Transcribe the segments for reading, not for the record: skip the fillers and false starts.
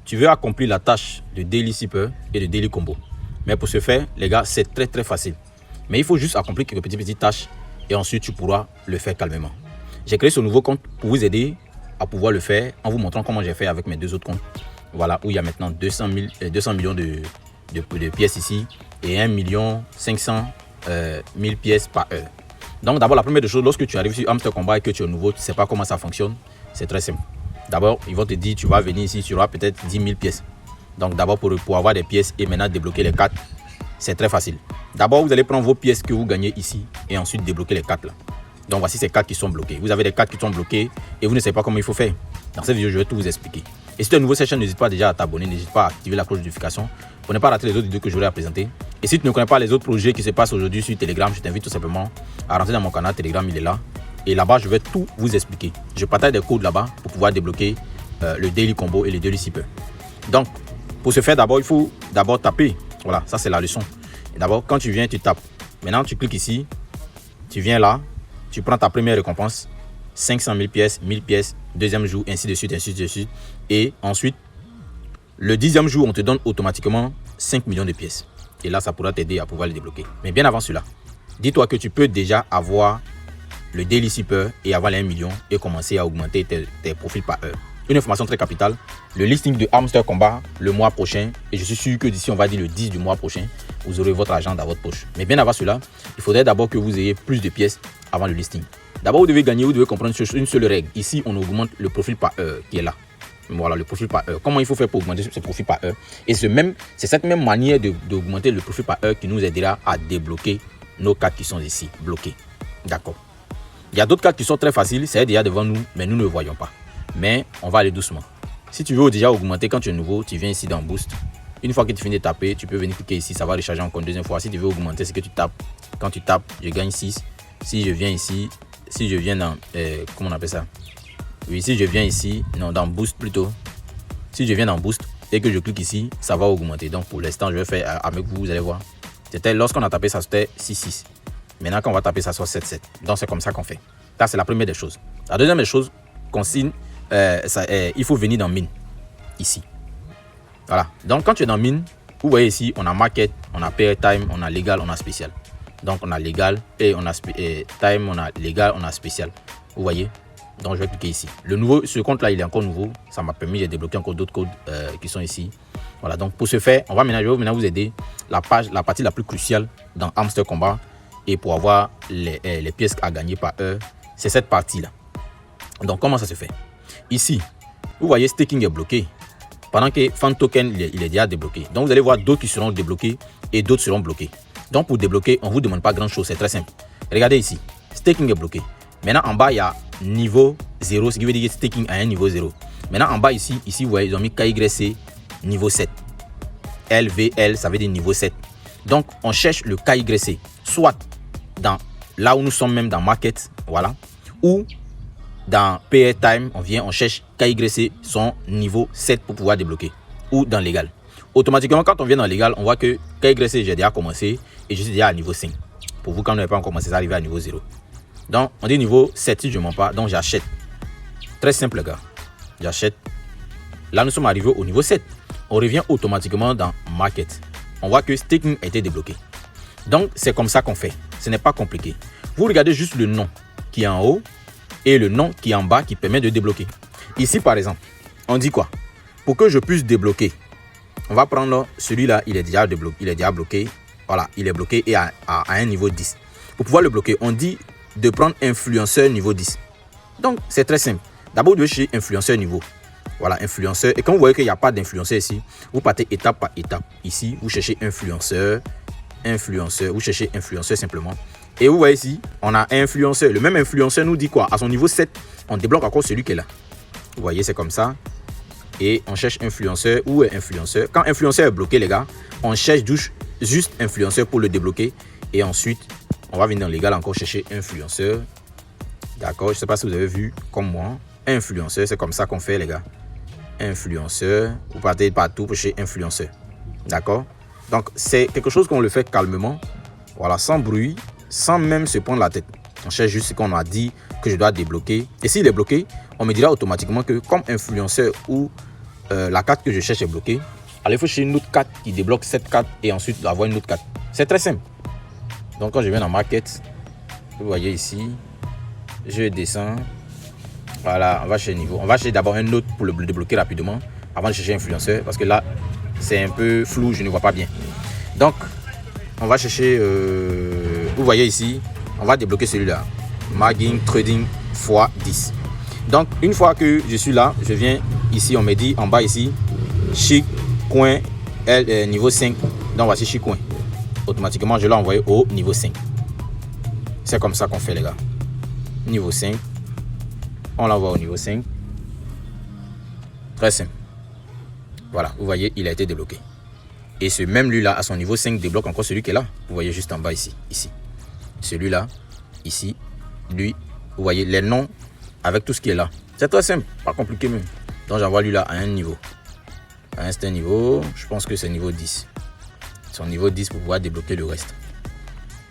tu veux accomplir la tâche de Daily Sipper et de Daily Combo. Mais pour ce faire, les gars, c'est très facile. Mais il faut juste accomplir quelques petites tâches et ensuite tu pourras le faire calmement. J'ai créé ce nouveau compte pour vous aider à pouvoir le faire en vous montrant comment j'ai fait avec mes deux autres comptes. Voilà, où il y a maintenant 200 millions de pièces ici et 1 500 000 pièces par heure. Donc d'abord, la première des choses, lorsque tu arrives sur Hamster Combat et que tu es nouveau, tu ne sais pas comment ça fonctionne, c'est très simple. D'abord, ils vont te dire, tu vas venir ici, tu auras peut-être 10 000 pièces. Donc d'abord, pour avoir des pièces et maintenant débloquer les 4, c'est très facile. D'abord, vous allez prendre vos pièces que vous gagnez ici et ensuite débloquer les 4 là. Donc voici ces 4 qui sont bloqués. Vous avez les 4 qui sont bloqués et vous ne savez pas comment il faut faire. Dans cette vidéo, je vais tout vous expliquer. Et si tu es nouveau sur cette chaîne, n'hésite pas déjà à t'abonner, n'hésite pas à activer la cloche de notification pour ne pas rater les autres vidéos que j'aurai à présenter. Et si tu ne connais pas les autres projets qui se passent aujourd'hui sur Telegram, je t'invite tout simplement à rentrer dans mon canal Telegram, il est là. Et là-bas, je vais tout vous expliquer. Je partage des codes là-bas pour pouvoir débloquer le Daily Combo et le Daily Sipper. Donc, pour ce faire, d'abord, il faut d'abord taper. Voilà, ça c'est la leçon. Et d'abord, quand tu viens, tu tapes. Maintenant, tu cliques ici, tu viens là, tu prends ta première récompense, 500 000 pièces, 1000 pièces, deuxième jour, ainsi de suite, ainsi de suite. Et ensuite, le 10e jour, on te donne automatiquement 5 millions de pièces. Et là, ça pourra t'aider à pouvoir les débloquer. Mais bien avant cela, dis-toi que tu peux déjà avoir le Daily Sipper et avoir les 1 million et commencer à augmenter tes profils par heure. Une information très capitale, le listing de Hamster Combat le mois prochain, et je suis sûr que d'ici, on va dire le 10 du mois prochain, vous aurez votre argent dans votre poche. Mais bien avant cela, il faudrait d'abord que vous ayez plus de pièces avant le listing. D'abord, vous devez gagner, vous devez comprendre une seule règle. Ici, on augmente le profil par heure qui est là. Voilà, le profil par heure. Comment il faut faire pour augmenter ce profil par heure? Et c'est cette même manière d'augmenter le profil par heure qui nous aidera à débloquer nos cartes qui sont ici, bloquées. D'accord. Il y a d'autres cartes qui sont très faciles, c'est déjà devant nous, mais nous ne le voyons pas. Mais on va aller doucement. Si tu veux déjà augmenter quand tu es nouveau, tu viens ici dans Boost. Une fois que tu finis de taper, tu peux venir cliquer ici, ça va recharger encore une deuxième fois. Si tu veux augmenter, c'est que tu tapes. Quand tu tapes, je gagne 6. Si je viens ici, si je viens dans... comment on appelle ça? Oui, si je viens ici, non, dans Boost plutôt. Si je viens dans Boost et que je clique ici, ça va augmenter. Donc pour l'instant, je vais faire avec vous, vous allez voir. C'était lorsqu'on a tapé ça, c'était 6. Maintenant, quand on va taper ça, soit 7. Donc c'est comme ça qu'on fait. Ça, c'est la première des choses. La deuxième des choses, consigne, il faut venir dans Mine. Ici. Voilà. Donc quand tu es dans Mine, vous voyez ici, on a Market, on a Pair Time, on a Légal, on a Spécial. Donc on a Légal et on a Time, on a Légal, on a Spécial. Vous voyez? Donc je vais cliquer ici. Ce compte là, il est encore nouveau. Ça m'a permis de débloquer encore d'autres codes qui sont ici. Voilà, donc pour ce faire, je vais maintenant vous aider la partie la plus cruciale dans Hamster Combat et pour avoir les pièces à gagner par heure. C'est cette partie là. Donc comment ça se fait? Ici, vous voyez, staking est bloqué. Pendant que Fan Token, il est déjà débloqué. Donc vous allez voir d'autres qui seront débloqués et d'autres seront bloqués. Donc pour débloquer, on ne vous demande pas grand chose, c'est très simple. Regardez ici, staking est bloqué. Maintenant en bas, il y a niveau 0, ce qui veut dire staking à un niveau 0. Maintenant en bas ici, vous voyez, ils ont mis KYC niveau 7. LVL, ça veut dire niveau 7. Donc on cherche le KYC, soit dans là où nous sommes même dans Market, voilà, ou dans Pair Time, on cherche KYC son niveau 7 pour pouvoir débloquer, ou dans Légal. Automatiquement, quand on vient dans Légal, on voit que KYC, j'ai déjà commencé et je suis déjà à niveau 5. Pour vous, quand on n'a pas encore commencé, ça arrive à niveau 0. Donc, on dit niveau 7 si je ne mens pas, donc j'achète. Très simple, les gars. J'achète. Là, nous sommes arrivés au niveau 7. On revient automatiquement dans Market. On voit que staking a été débloqué. Donc, c'est comme ça qu'on fait. Ce n'est pas compliqué. Vous regardez juste le nom qui est en haut et le nom qui est en bas qui permet de débloquer. Ici, par exemple, on dit quoi? Pour que je puisse débloquer, on va prendre celui-là, il est déjà bloqué. Voilà, il est bloqué et à un niveau 10. Pour pouvoir le bloquer, on dit de prendre influenceur niveau 10. Donc, c'est très simple. D'abord, vous devez chercher influenceur niveau. Voilà, influenceur. Et quand vous voyez qu'il n'y a pas d'influenceur ici, vous partez étape par étape. Ici, vous cherchez influenceur. Vous cherchez influenceur simplement. Et vous voyez ici, on a un influenceur. Le même influenceur nous dit quoi? À son niveau 7, on débloque encore celui qui est là. Vous voyez, c'est comme ça. Et on cherche influenceur. Où est influenceur? Quand influenceur est bloqué, les gars, on cherche juste influenceur pour le débloquer. Et ensuite, on va venir dans Légal encore chercher influenceur. D'accord, je ne sais pas si vous avez vu comme moi. Influenceur, c'est comme ça qu'on fait, les gars. Influenceur. Vous partez partout pour chercher influenceur. D'accord? Donc, c'est quelque chose qu'on le fait calmement. Voilà, sans bruit, sans même se prendre la tête. On cherche juste ce qu'on a dit que je dois débloquer. Et s'il est bloqué, on me dira automatiquement que comme influenceur ou la carte que je cherche est bloquée, alors il faut chercher une autre carte qui débloque cette carte et ensuite avoir une autre carte. C'est très simple. Donc quand je viens dans Market, vous voyez ici, je descends. Voilà, on va chercher niveau. On va chercher d'abord un autre pour le débloquer rapidement avant de chercher influenceur parce que là, c'est un peu flou, je ne vois pas bien. Donc, on va chercher, vous voyez ici, on va débloquer celui-là. Margin Trading x10. Donc, une fois que je suis là, je viens ici, on me dit en bas ici, Chic Coin niveau 5. Donc, voici Chic Coin. Automatiquement, je l'ai envoyé au niveau 5. C'est comme ça qu'on fait, les gars. Niveau 5. On l'envoie au niveau 5. Très simple. Voilà, vous voyez, il a été débloqué. Et ce même lui-là, à son niveau 5, débloque encore celui qui est là. Vous voyez juste en bas ici. Celui-là, ici, lui, vous voyez les noms avec tout ce qui est là. C'est très simple, pas compliqué même. Donc j'envoie lui là à un niveau. À un certain niveau, je pense que c'est niveau 10. Son niveau 10 pour pouvoir débloquer le reste.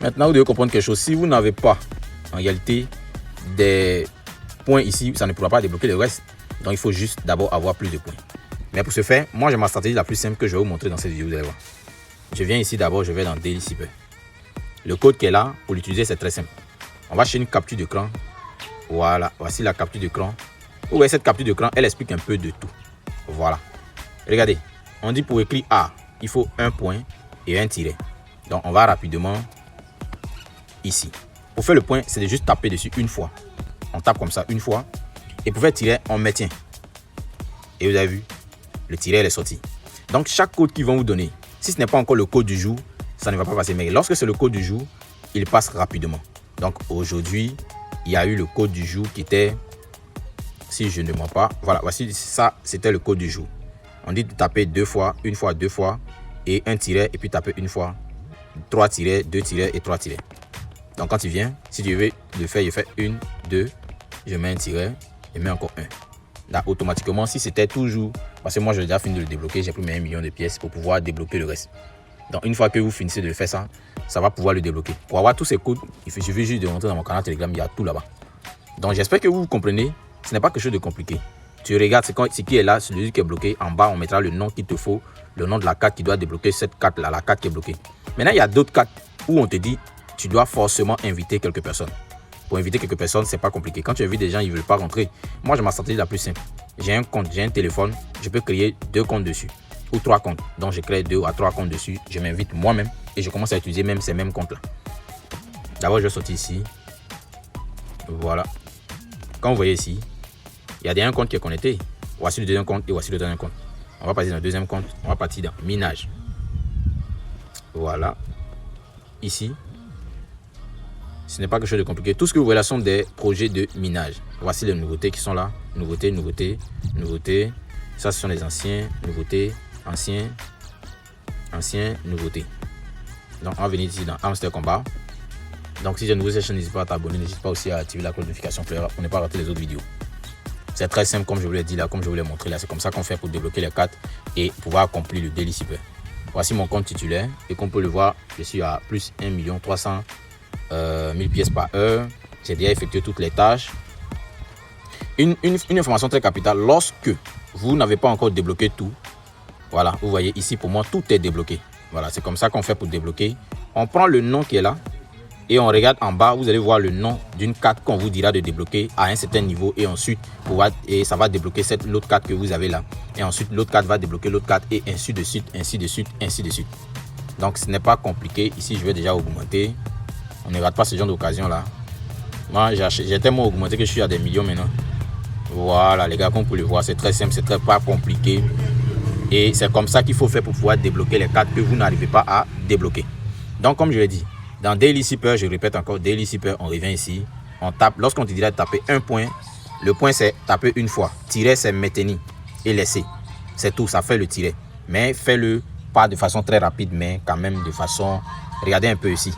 Maintenant, vous devez comprendre quelque chose. Si vous n'avez pas, en réalité, des points ici, ça ne pourra pas débloquer le reste. Donc il faut juste d'abord avoir plus de points. Mais pour ce faire, moi j'ai ma stratégie la plus simple que je vais vous montrer dans cette vidéo, vous allez voir. Je viens ici d'abord, je vais dans Daily Sipper. Le code qui est là, pour l'utiliser, c'est très simple. On va chercher une capture d'écran. Voilà, voici la capture d'écran. Vous voyez cette capture d'écran, elle explique un peu de tout. Voilà. Regardez, on dit pour écrire A, il faut un point et un tiret. Donc on va rapidement ici. Pour faire le point, c'est de juste taper dessus une fois. On tape comme ça une fois. Et pour faire tirer, on maintient. Et vous avez vu, le tiret est sorti. Donc chaque code qu'ils vont vous donner, si ce n'est pas encore le code du jour, ça ne va pas passer. Mais lorsque c'est le code du jour, il passe rapidement. Donc aujourd'hui, il y a eu le code du jour qui était, si je ne mens pas, voilà, voici ça, c'était le code du jour. On dit de taper deux fois, deux fois, et un tiret, et puis taper une fois, 3 tirets, 2 tirets et 3 tirets. Donc quand il vient, si tu veux le faire, je fais 1, 2, je mets un tiret, je mets encore un. Là, automatiquement, si c'était toujours, parce que moi j'ai déjà fini de le débloquer, j'ai pris mes 1 million de pièces pour pouvoir débloquer le reste. Donc une fois que vous finissez de faire ça, ça va pouvoir le débloquer. Pour avoir tous ces codes, il suffit juste de rentrer dans mon canal Telegram, il y a tout là-bas. Donc j'espère que vous comprenez, ce n'est pas quelque chose de compliqué. Tu regardes ce qui est là, celui qui est bloqué, en bas on mettra le nom qu'il te faut, le nom de la carte qui doit débloquer cette carte là, la carte qui est bloquée. Maintenant il y a d'autres cartes où on te dit, tu dois forcément inviter quelques personnes. Pour inviter quelques personnes, c'est pas compliqué. Quand tu invites des gens, ils ne veulent pas rentrer. Moi, j'ai ma stratégie la plus simple. J'ai un compte, j'ai un téléphone, je peux créer 2 comptes dessus ou 3 comptes. Donc, je crée 2 à 3 comptes dessus. Je m'invite moi-même et je commence à utiliser même ces mêmes comptes-là. D'abord, je vais sortir ici. Voilà. Quand vous voyez ici, il y a un compte qui est connecté. Voici le deuxième compte et voici le dernier compte. On va passer dans le deuxième compte. On va partir dans minage. Voilà. Ici. Ce n'est pas quelque chose de compliqué. Tout ce que vous voyez là sont des projets de minage. Voici les nouveautés qui sont là. Nouveautés, nouveautés, nouveautés. Ça, ce sont les anciens, nouveautés, anciens, nouveautés. Donc, on va venir ici dans Hamster Combat. Donc, si j'ai une nouvelle session, n'hésite pas à t'abonner. N'hésite pas aussi à activer la cloche de notification pour ne pas rater les autres vidéos. C'est très simple, comme je vous l'ai dit là, comme je vous l'ai montré là. C'est comme ça qu'on fait pour débloquer les cartes et pouvoir accomplir le Daily Sipper. Voici mon compte titulaire. Et comme on peut le voir, je suis à plus 1 300 000 pièces par heure. J'ai déjà effectué toutes les tâches. Une information très capitale, lorsque vous n'avez pas encore débloqué tout, voilà, vous voyez ici pour moi tout est débloqué. Voilà, c'est comme ça qu'on fait pour débloquer. On prend le nom qui est là et on regarde en bas, vous allez voir le nom d'une carte qu'on vous dira de débloquer à un certain niveau et ensuite ça va débloquer l'autre carte que vous avez là. Et ensuite l'autre carte va débloquer l'autre carte et ainsi de suite, ainsi de suite, ainsi de suite. Donc ce n'est pas compliqué. Ici je vais déjà augmenter. On ne rate pas ce genre d'occasion là. Moi j'ai tellement augmenté que je suis à des millions maintenant. Voilà les gars, comme vous pouvez le voir, c'est très simple, c'est très pas compliqué. Et c'est comme ça qu'il faut faire pour pouvoir débloquer les cartes que vous n'arrivez pas à débloquer. Donc comme je l'ai dit, dans Daily Sipper, je répète encore, Daily Sipper, on revient ici, on tape, lorsqu'on te dira de taper un point, le point c'est taper une fois, tirer c'est maintenir et laisser. C'est tout, ça fait le tirer. Mais fais-le pas de façon très rapide, mais quand même de façon, regardez un peu ici.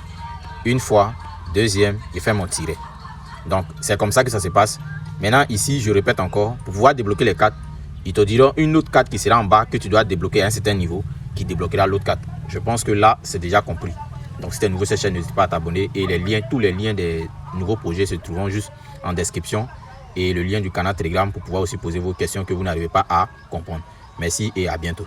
Une fois, deuxième, je fais mon tiret. Donc c'est comme ça que ça se passe. Maintenant ici, je répète encore, pour pouvoir débloquer les cartes, ils te diront une autre carte qui sera en bas que tu dois débloquer à un certain niveau qui débloquera l'autre carte. Je pense que là, c'est déjà compris. Donc si tu es nouveau sur cette chaîne, n'hésite pas à t'abonner. Et les liens, tous les liens des nouveaux projets se trouveront juste en description. Et le lien du canal Telegram pour pouvoir aussi poser vos questions que vous n'arrivez pas à comprendre. Merci et à bientôt.